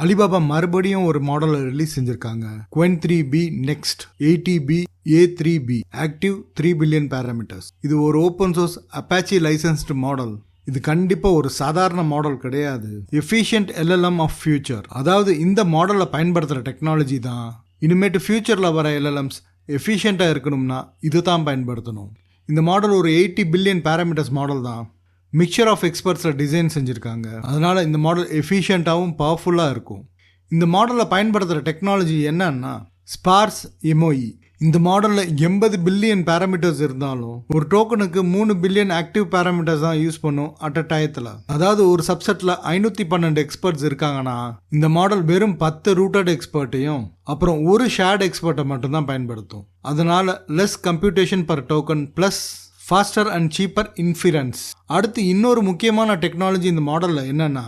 Alibaba மறுபடியும் ஒரு மாடலை ரிலீஸ் செஞ்சிருக்காங்க. Qwen 3B Next 80B A3B active 3 billion parameters. இது ஒரு open source Apache licensed model. இது கண்டிப்பா ஒரு சாதாரண மாடல் கிடையாது. Efficient LLM of future. அதாவது இந்த மாடலை பயன்படுத்துற டெக்னாலஜி தான் இனிமேட்டு ஃபியூச்சர்ல வர LLMs எஃபிஷியண்டா இருக்கணும்னா இதுதான் பயன்படுத்தணும். இந்த மாடல் ஒரு 80 பில்லியன் பேராமீட்டர்ஸ் மாடல் தான். மிக்சர் ஆஃப் எக்ஸ்பர்ட்ஸில் டிசைன் செஞ்சுருக்காங்க. அதனால் இந்த மாடல் எஃபிஷியண்ட்டாகவும் பவர்ஃபுல்லாக இருக்கும். இந்த மாடலில் பயன்படுத்துகிற டெக்னாலஜி என்னன்னா ஸ்பார்ஸ் எம்ஓஇ. இந்த மாடலில் 80 பில்லியன் பேராமீட்டர்ஸ் இருந்தாலும் ஒரு டோக்கனுக்கு 3 பில்லியன் ஆக்டிவ் பேராமீட்டர்ஸ் தான் யூஸ் பண்ணும் அட் அ டயத்தில். அதாவது ஒரு சப்செட்டில் 512 எக்ஸ்பர்ட்ஸ் இருக்காங்கன்னா இந்த மாடல் வெறும் 10 ரூட்டட் எக்ஸ்பர்ட்டையும் அப்புறம் ஒரு ஷேர்ட் எக்ஸ்பர்ட்டை மட்டும்தான் பயன்படுத்தும். அதனால less computation per token plus faster and cheaper inference. அடுத்து இன்னொரு முக்கியமான டெக்னாலஜி இந்த மாடலில் என்னன்னா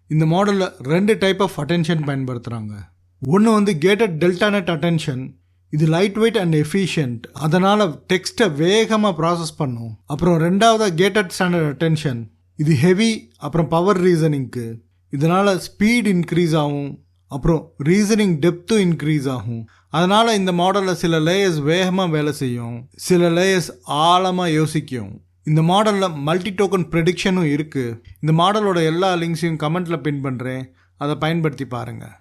இந்த மாடலில் 2 டைப் ஆஃப் அட்டென்ஷன் பயன்படுத்துகிறாங்க. ஒன்று வந்து கேட்டட் டெல்டா நெட் அட்டென்ஷன். இது லைட் வெயிட் அண்ட் எஃபிஷியன்ட், அதனால் டெக்ஸ்ட்டை வேகமாக ப்ராசஸ் பண்ணும். அப்புறம் ரெண்டாவது கேட்டட் ஸ்டாண்டர்ட் அட்டென்ஷன். இது ஹெவி அப்புறம் பவர் ரீசனிங்க்கு. இதனால் ஸ்பீட் இன்க்ரீஸ் ஆகும், அப்புறம் ரீசனிங் டெப்த்தும் இன்க்ரீஸ் ஆகும். அதனால் இந்த மாடலில் சில லேயர்ஸ் வேகமாக வேலை செய்யும், சில லேயர்ஸ் ஆழமாக யோசிக்கும். இந்த மாடலில் மல்டி டோக்கன் ப்ரெடிக்ஷனும் இருக்குது. இந்த மாடலோட எல்லா லிங்க்ஸையும் கமெண்ட்டில் பின் பண்ணுறேன், அதை பயன்படுத்தி பாருங்கள்.